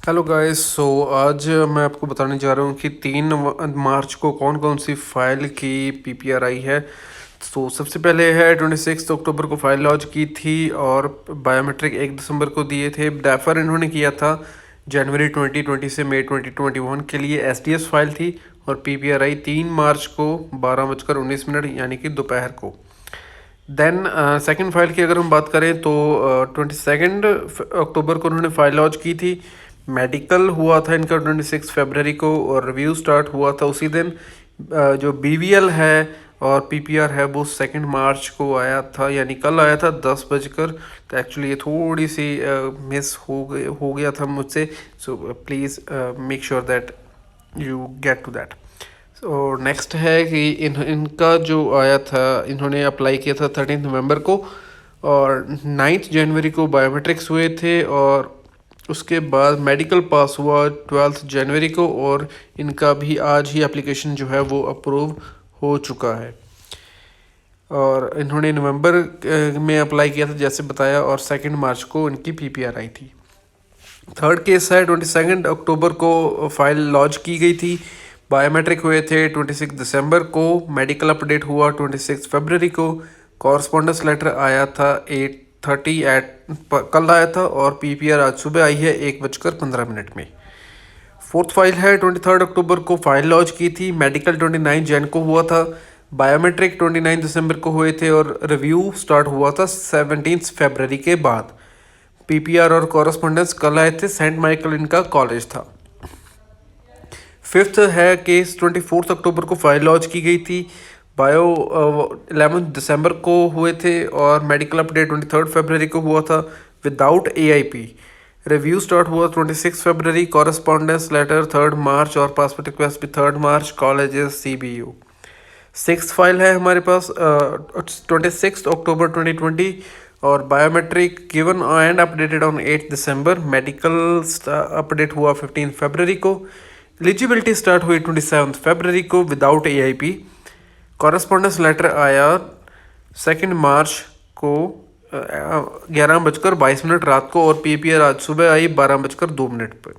Hello guys. आज मैं आपको बताने जा रहा हूँ कि 3 मार्च को कौन कौन सी फाइल की पीपीआर आई है। सबसे पहले है 26 अक्टूबर को फाइल लॉन्च की थी और बायोमेट्रिक 1 दिसंबर को दिए थे। डेफर इन्होंने किया था जनवरी 2020 से मई 2021 के लिए। एसडीएस फाइल थी और पीपीआर आई 3 मार्च को 12:19 यानी कि दोपहर को। देन सेकंड फाइल की अगर हम बात करें तो 22 अक्टूबर को उन्होंने फाइल लॉन्च की थी। मेडिकल हुआ था इनका 26 फरवरी को और रिव्यू स्टार्ट हुआ था उसी दिन। जो बीवीएल है और पीपीआर है वो 2 मार्च को आया था, यानी कल आया था 10 बजकर। तो एक्चुअली ये थोड़ी सी मिस हो गया था मुझसे। So please make sure that you get to that. और नेक्स्ट है कि इनका जो आया था, इन्होंने अप्लाई किया था 13 नवंबर को और 9 जनवरी को बायोमेट्रिक्स हुए थे और उसके बाद मेडिकल पास हुआ 12 जनवरी को और इनका भी आज ही एप्लीकेशन जो है वो अप्रूव हो चुका है। और इन्होंने नवंबर में अप्लाई किया था जैसे बताया और 2 मार्च को इनकी पीपीआर आई थी। थर्ड केस है 22 अक्टूबर को फाइल लॉन्च की गई थी। बायोमेट्रिक हुए थे 26 दिसंबर को। मेडिकल अपडेट हुआ 26 फरवरी को। कॉरस्पॉन्डेंस लेटर आया था 8:30 कल आया था और पीपीआर आज सुबह आई है 1:15 में। फोर्थ फाइल है 23 अक्टूबर को फाइल लॉन्च की थी। मेडिकल 29 जैन को हुआ था। बायोमेट्रिक 29 दिसंबर को हुए थे और रिव्यू स्टार्ट हुआ था 17 फरवरी के बाद। पीपीआर और कॉरस्पॉन्डेंस कल आए थे। सेंट माइकल इनका कॉलेज था। फिफ्थ है केस 24 अक्टूबर को फाइल लॉन्च की गई थी। बायो 11 दिसंबर को हुए थे और मेडिकल अपडेट 23 फरवरी को हुआ था विदाउट एआईपी। रिव्यू स्टार्ट हुआ 26 फरवरी। कॉरस्पॉन्डेंस लेटर 3 मार्च और पासपोर्ट रिक्वेस्ट भी 3 मार्च। Colleges CBU। सिक्स फाइल है हमारे पास 26 अक्टूबर 2020 और biometric given and updated on 8 दिसंबर। मेडिकल अपडेट हुआ 15 फरवरी को। एलिजिबिलिटी स्टार्ट हुई 27 फरवरी को विदाउट AIP। कॉरस्पॉन्डेंस लेटर आया 2 मार्च को 11:22 रात को और पीपीआर आज सुबह आई 12:02 पर।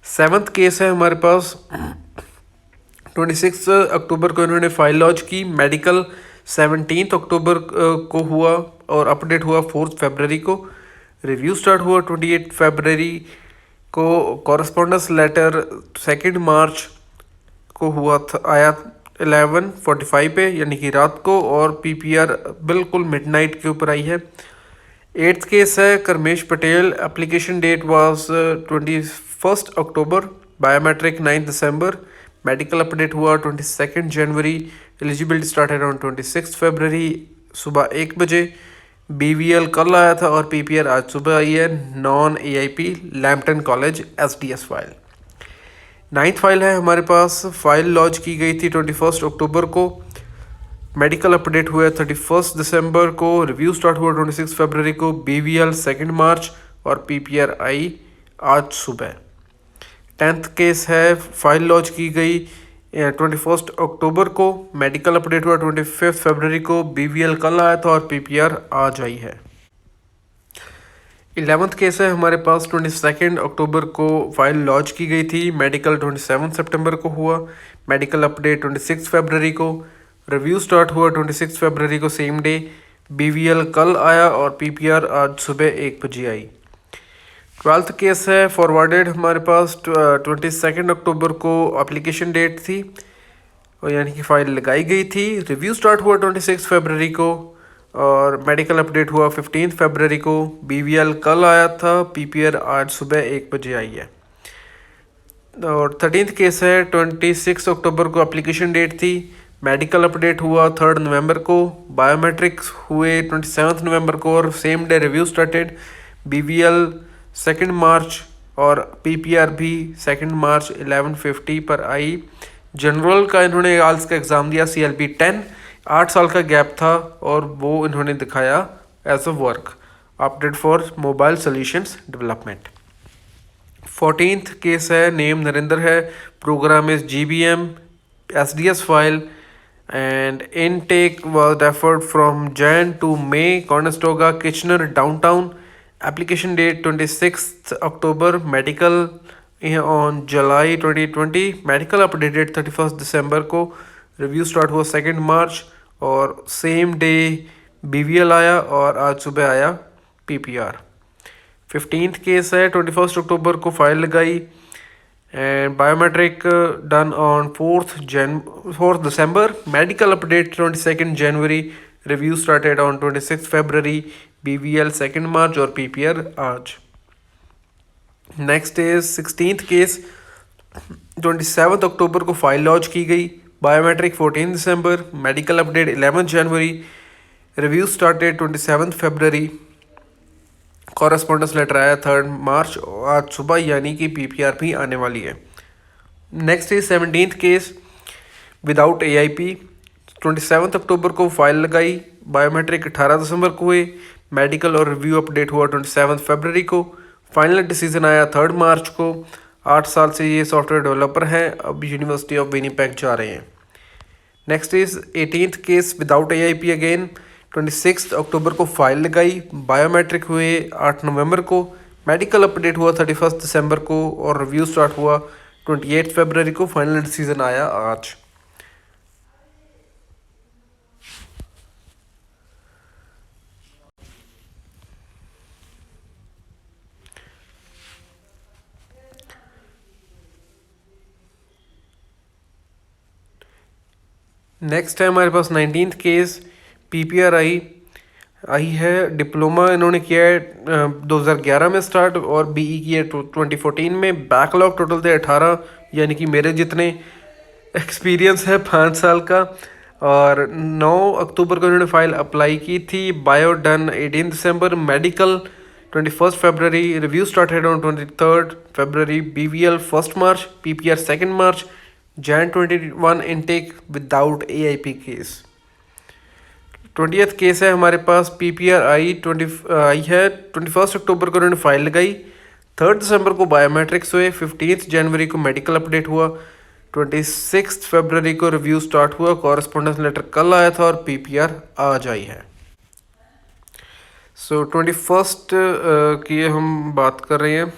सेवन्थ केस है हमारे पास 26 अक्टूबर को इन्होंने फाइल लॉन्च की। मेडिकल 17 अक्टूबर को हुआ और अपडेट हुआ 4 फरवरी को। रिव्यू स्टार्ट हुआ 28 फरवरी को। कॉरस्पॉन्डेंस लेटर 2 मार्च को हुआ था, आया 11:45 पे यानी कि रात को और पीपीआर बिल्कुल मिडनाइट के ऊपर आई है। एट्थ केस है Karmesh Patel. Application date was 21 October. Biometric 9 December. Medical update हुआ 22 January. Eligibility started on 26 February सुबह 1 बजे। BVL कल आया था और पीपीआर आज सुबह आई है। Non AIP Lampton college SDS file. Ninth file है हमारे पास। फाइल लॉन्च की गई थी 21 अक्टूबर को। मेडिकल अपडेट हुआ 31 दिसंबर को। रिव्यू स्टार्ट हुआ 26 फरवरी को। BVL 2 मार्च और पीपीआर आई आज सुबह। टेंथ केस है फाइल लॉन्च की गई 21 अक्टूबर को। मेडिकल अपडेट हुआ 25 फरवरी को। BVL कल आया था और पीपीआर आज आई है। 11th केस है हमारे पास 22 अक्टूबर को फाइल लॉन्च की गई थी। मेडिकल 27 सितंबर को हुआ। मेडिकल अपडेट 26 फरवरी को। रिव्यू स्टार्ट हुआ 26 फरवरी को सेम डे। BVL कल आया और पीपीआर आज सुबह 1 बजे आई। 12th केस है फॉरवर्डेड हमारे पास 22 अक्टूबर को एप्लीकेशन डेट थी और यानी कि फ़ाइल लगाई गई थी। रिव्यू स्टार्ट हुआ 26 फरवरी को और मेडिकल अपडेट हुआ 15 फरवरी को। BVL कल आया था। पीपीआर आज सुबह 1 बजे आई है। और 13th केस है 26 अक्टूबर को एप्लीकेशन डेट थी। मेडिकल अपडेट हुआ 3 नवंबर को। बायोमेट्रिक्स हुए 27 नवंबर को और same day review started. BVL 2 मार्च और पीपीआर भी 2 मार्च 11:50 पर आई। जनरल का इन्होंने आल्स का एग्ज़ाम दिया CLB 10। 8 साल का गैप था और वो इन्होंने दिखाया as a work update for mobile solutions development. 14th case है नेम नरेंद्र है। Program is GBM SDS file and intake was referred from Jan to May. Conestoga, Kitchener, downtown. Application date 26 October, medical on July 2020, medical update date 31 दिसंबर को, review start हुआ 2 मार्च और same day BVL आया और आज सुबह आया PPR। 15th केस है, 21 अक्टूबर को फाइल लगाई and biometric done on 4th December, medical update 22 January, review started on 26 February, BVL 2 मार्च और PPR आज। नेक्स्ट इज 16th केस, 27 अक्टूबर को फाइल लॉन्च की गई, बायोमेट्रिक 14 दिसंबर, मेडिकल अपडेट 11 जनवरी, review started 27 February, correspondence letter आया 3 मार्च आज सुबह, यानी कि PPR भी आने वाली है। Next is 17th case without AIP, 27 अक्टूबर को फाइल लगाई, बायोमेट्रिक 18 दिसंबर को हुए, मेडिकल और रिव्यू अपडेट हुआ 27 फरवरी को, फाइनल डिसीजन आया 3 मार्च को। 8 साल से ये सॉफ्टवेयर डेवलपर हैं, अब यूनिवर्सिटी ऑफ विनिपेग जा रहे हैं। Next is 18th case without AIP again, 26 अक्टूबर को फाइल लगाई, बायोमेट्रिक हुए 8 नवंबर को, मेडिकल अपडेट हुआ 31 दिसंबर को और रिव्यू स्टार्ट हुआ 28 फरवरी को, फाइनल डिसीजन आया आज। नेक्स्ट है हमारे पास 19th केस, PPR आई है, डिप्लोमा इन्होंने किया है 2011 में स्टार्ट और BE किया 2014 में, बैकलॉग टोटल थे 18, यानी कि मेरे जितने एक्सपीरियंस है 5 साल का। और 9 अक्टूबर को इन्होंने फाइल अप्लाई की थी, bio done 18 December, medical 21 February, review started on 23 February, BVL 1 March, PPR 2 March, Jan 21 intake without AIP case. 20th case है हमारे पास, PPR आई है 21 अक्टूबर को इन्होंने फाइल लगाई, 3 दिसंबर को बायोमेट्रिक्स हुए, 15 जनवरी को मेडिकल अपडेट हुआ, 26 फरवरी को रिव्यू स्टार्ट हुआ, कॉरेस्पॉन्डेंस लेटर कल आया था और PPR आज आई है। सो 21 की हम बात कर रहे हैं,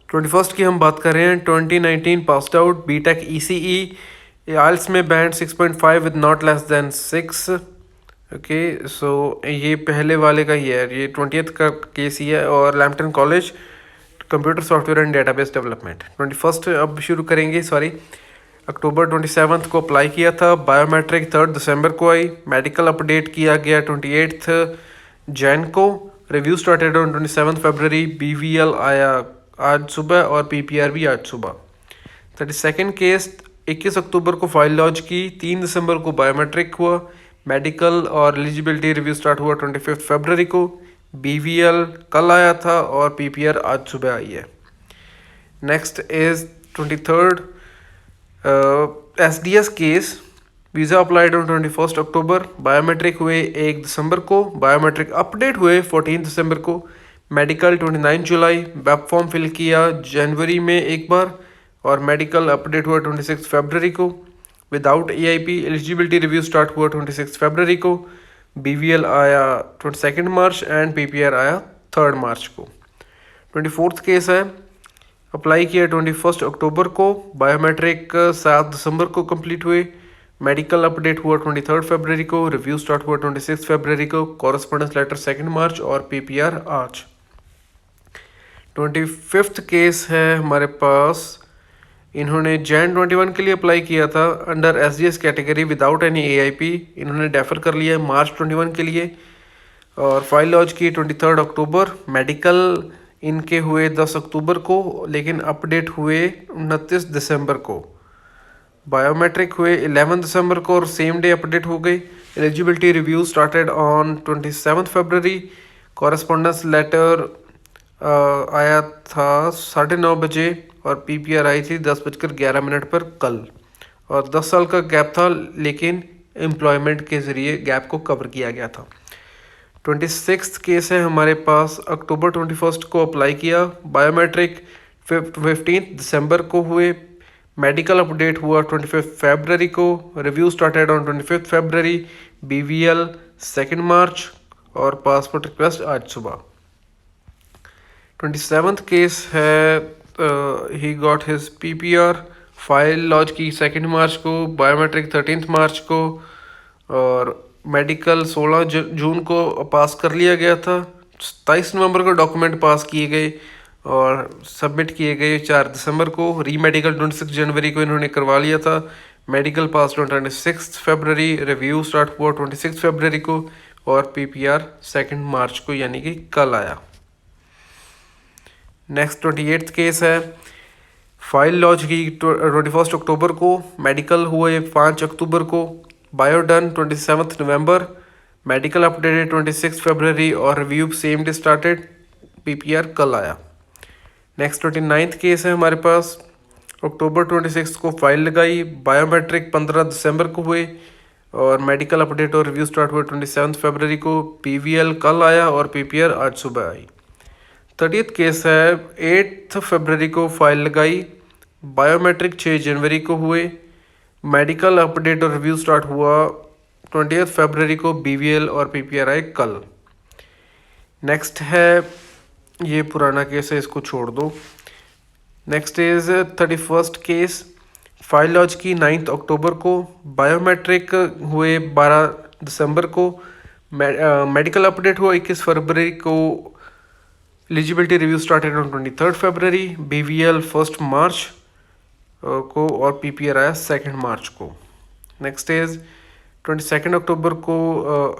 21 की हम बात कर रहे हैं। 2019 passed out, BTech ECE, IELTS में band 6.5 with not less than 6। Okay, so ये पहले वाले का ही है, ये 20th का केस ही है। और Lampton college computer software and database development 21 अब शुरू करेंगे, सॉरी अक्टूबर 27 को अप्लाई किया था, बायोमेट्रिक 3 दिसंबर को आई, मेडिकल अपडेट किया गया 28 जैन को, review started on 27 February, BVL आया आज सुबह और PPR भी आज सुबह। 32nd केस 21 अक्टूबर को फाइल लॉन्च की, 3 दिसंबर को बायोमेट्रिक हुआ, मेडिकल और एलिजिबिलिटी रिव्यू स्टार्ट हुआ 25 फरवरी को, BVL कल आया था और PPR आज सुबह आई है। Next is 23rd SDS case, visa applied on 21 October, biometric हुए 1 दिसंबर को, बायोमेट्रिक अपडेट हुए 14 दिसंबर को, मेडिकल 29 जुलाई, वेब फॉर्म फिल किया जनवरी में एक बार और मेडिकल अपडेट हुआ 26 फरवरी को, without AIP eligibility review start हुआ 26 फरवरी को, BVL आया 22 मार्च एंड PPR आया 3 मार्च को। 24th केस है, अप्लाई किया 21 अक्टूबर को, बायोमेट्रिक 7 दिसंबर को कंप्लीट हुए, मेडिकल अपडेट हुआ 23 फरवरी को, रिव्यू स्टार्ट हुआ 26 फरवरी को, कॉरेस्पॉन्डेंस लेटर 2 मार्च और PPR आज। 25th केस है हमारे पास, इन्होंने Jan 21 के लिए अप्लाई किया था under SGS category without any AIP, इन्होंने डेफर कर लिया है मार्च 21 के लिए और फाइल लॉन्च की 23 अक्टूबर, मेडिकल इनके हुए 10 अक्टूबर को लेकिन अपडेट हुए 29 दिसंबर को, बायोमेट्रिक हुए 11 दिसंबर को और सेम डे अपडेट हो गई, eligibility review started on 27 February, correspondence letter आया था 9:30 बजे और PPR आई थी 10:11 पर कल, और 10 साल का गैप था लेकिन एम्प्लॉयमेंट के ज़रिए गैप को कवर किया गया था। 26th केस है हमारे पास, अक्टूबर 21 को अप्लाई किया, बायोमेट्रिक 15 दिसंबर को हुए, मेडिकल अपडेट हुआ 25 फरवरी को, review started on 25 February, BVL 2 मार्च और पासपोर्ट रिक्वेस्ट आज सुबह। 27th केस है, he got his PPR, file launch की 2 मार्च को, बायोमेट्रिक 13 मार्च को, और मेडिकल 16 जून को पास कर लिया गया था। 27 नवंबर को डॉक्यूमेंट पास किए गए और सबमिट किए गए 4 दिसंबर को। री मेडिकल 26 जनवरी को इन्होंने करवा लिया था। मेडिकल पास 26 फरवरी, रिव्यू स्टार्ट हुआ 26 फरवरी को, और पीपीआर 2 मार्च को यानी कि कल आया। नेक्स्ट 28th केस है, फाइल लॉन्च की 21 अक्टूबर को, मेडिकल हुए 5 अक्टूबर को, बायो डन 27 नवंबर, मेडिकल अपडेटेड 26 फरवरी और review same day started, PPR कल आया। नेक्स्ट 29th केस है हमारे पास, अक्टूबर 26 को फाइल लगाई, बायोमेट्रिक 15 दिसंबर को हुए और मेडिकल अपडेट और रिव्यू स्टार्ट हुआ 27 फरवरी को, पीवीएल कल आया और पीपीआर आज सुबह आई। 30th केस है, 8 फरवरी को फाइल लगाई, बायोमेट्रिक 6 जनवरी को हुए, मेडिकल अपडेट और रिव्यू स्टार्ट हुआ 20 फरवरी को, बीवीएल और पीपीआर आए कल। नेक्स्ट है, ये पुराना केस है, इसको छोड़ दो। Next is 31st case, file launch की 9 अक्टूबर को, बायोमेट्रिक हुए 12 दिसंबर को, मेडिकल अपडेट हुआ 21 फरवरी को, eligibility review started on 23 February, BVL 1 मार्च को और पीपीआर आया 2 मार्च को। नेक्स्ट इज 22 अक्टूबर को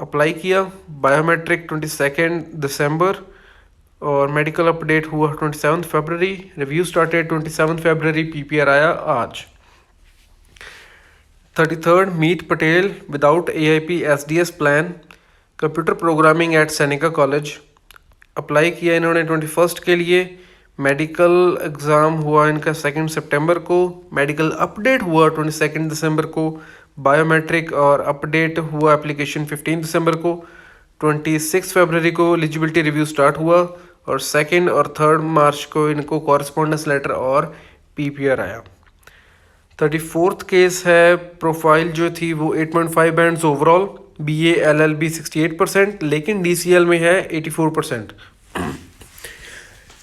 अप्लाई किया, बायोमेट्रिक 22 दिसंबर और मेडिकल अपडेट हुआ 27 February, review started 27 February, PPR आया आज। 33rd, Meet Patel without AIP SDS plan, computer programming at Seneca college. Apply किया इन्होंने 21 के लिए, मेडिकल एग्ज़ाम हुआ इनका 2 सितंबर को, मेडिकल अपडेट हुआ 22 दिसंबर को, बायोमेट्रिक और अपडेट हुआ एप्लीकेशन 15 दिसंबर को, 26 फरवरी को एलिजिबिलिटी रिव्यू स्टार्ट हुआ और 2 और 3 मार्च को इनको कॉरस्पॉन्डेंस लेटर और पीपीआर आया। 34th केस है, प्रोफाइल जो थी वो 8.5 बैंड्स ओवरऑल, बीए एलएलबी 68%, लेकिन डीसीएल में है 84%।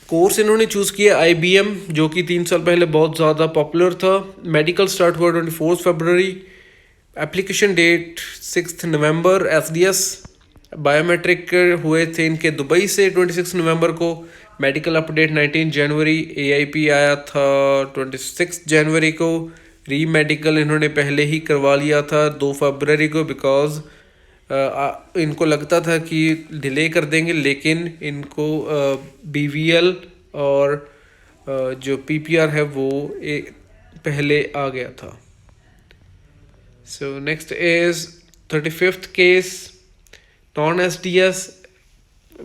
कोर्स इन्होंने चूज़ किया आईबीएम, जो कि 3 साल पहले बहुत ज़्यादा पॉपुलर था। मेडिकल स्टार्ट हुआ 24 फरवरी, एप्लीकेशन डेट 6 नवंबर, एसडीएस। बायोमेट्रिक हुए थे इनके दुबई से 26 नवंबर को, मेडिकल अपडेट 19 जनवरी, एआईपी आया था 26 जनवरी को, री मेडिकल इन्होंने पहले ही करवा लिया था 2 फरवरी को, बिकॉज इनको लगता था कि डिले कर देंगे, लेकिन इनको बीवीएल और जो पीपीआर है वो पहले आ गया था। So next is 35th case, non SDS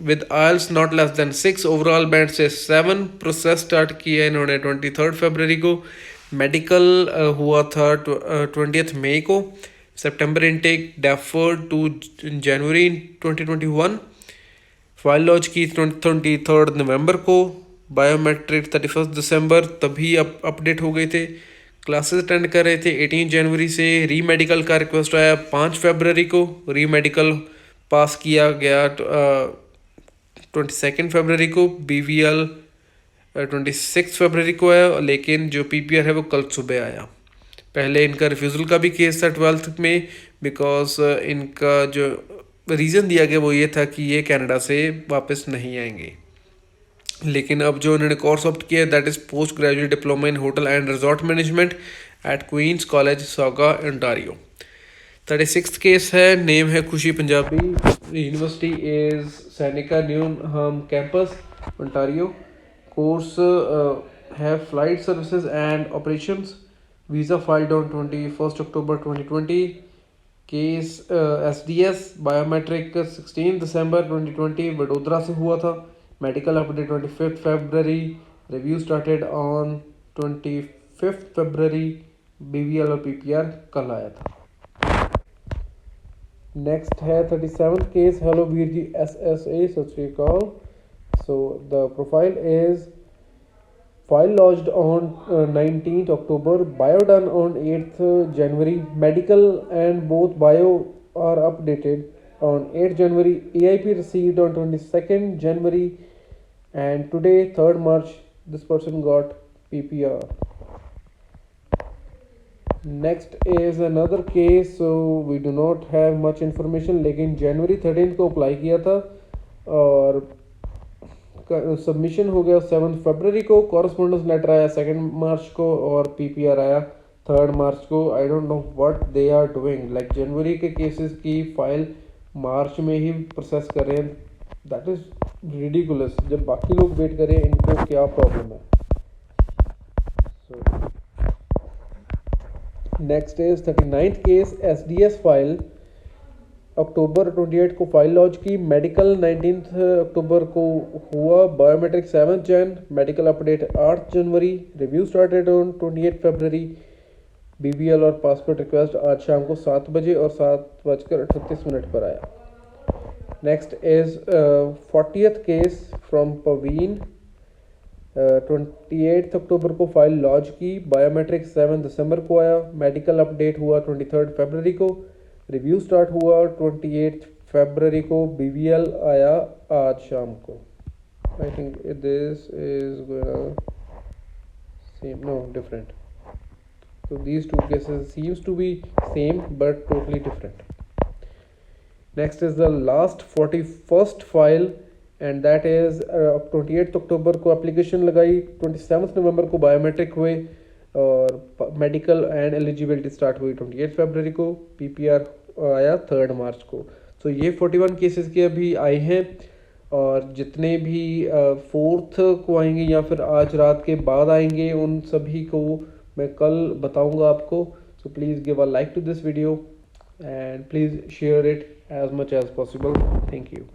with IELTS not less than 6, overall band से 7, प्रोसेस स्टार्ट किया इन्होंने 23 फरवरी को, मेडिकल हुआ था 20 मई को, September intake deferred to January 2021, file launch की 23 नवंबर को, बायोमेट्रिक 31 दिसंबर तभी अपडेट हो गए थे, क्लासेस अटेंड कर रहे थे 18 जनवरी से, री मेडिकल का रिक्वेस्ट आया 5 फरवरी को, री मेडिकल पास किया गया 22 फरवरी को, बीवीएल 26 फरवरी को आया, लेकिन जो पीपीआर है वो कल सुबह आया। पहले इनका रिफ्यूज़ल का भी केस था 12th में, बिकॉज इनका जो रीज़न दिया गया वो ये था कि ये कनाडा से वापस नहीं आएंगे, लेकिन अब जो उन्होंने कोर्स ऑप्ट किया that is post graduate diploma in hotel and resort management at Queens college Sauga Ontario. 36th case है, नेम है Khushi Punjabi, university is Seneca Newnham campus Ontario, course है flight services and operations, visa filed on 21 October 2020, case SDS, biometric 16 December 2020 Vadodara से हुआ था, medical update 25 February, review started on 25 February, BVL और PPR कल आया था। नेक्स्ट है 37th case, hello Veer ji SSA, सत श्री अकाल। So the profile is file launched on 19th October, bio done on 8th January, medical and both bio are updated on 8th January, EIP received on 22nd January, and today 3rd March this person got PPR. Next is another case, so we do not have much information, लेकिन January 13 को apply किया था और submission हो गया 7 फरवरी को, correspondence letter आया 2 मार्च को और PPR आया 3 मार्च को. I don't know what they are doing, like January के केसेस की फाइल मार्च में ही प्रोसेस कर रहे हैं. That is ridiculous. जब बाकी लोग वेट करें, इनको क्या प्रॉब्लम है. So next is 39th case. SDS file October 28 को फाइल लॉन्च की. मेडिकल 19 अक्टूबर को हुआ. Biometric 7 Jan. Medical update 8 January. Review started on 28 February. BBL और पासपोर्ट रिक्वेस्ट आज शाम को 7 बजे और 7:38 पर आया. Next is 40th case from Paveen. 28 October को फाइल लॉन्च की. बायोमेट्रिक 7 दिसंबर को आया. मेडिकल अपडेट हुआ 23 फरवरी को. रिव्यू स्टार्ट हुआ 28 फरवरी को. BBL आया आज शाम को. I think this is same, no different. So these two cases seems to be same but totally different. Next is the last 41st file and that is 28 October को application लगाई. 27 नवंबर को biometric हुए और medical and eligibility start हुई 28 फरवरी को. PPR आया 3 मार्च को. तो ये 41 केसेस के अभी आए हैं और जितने भी 4th को आएंगे या फिर आज रात के बाद आएंगे उन सभी को मैं कल बताऊंगा आपको. So please give a like to this video and please share it as much as possible. Thank you.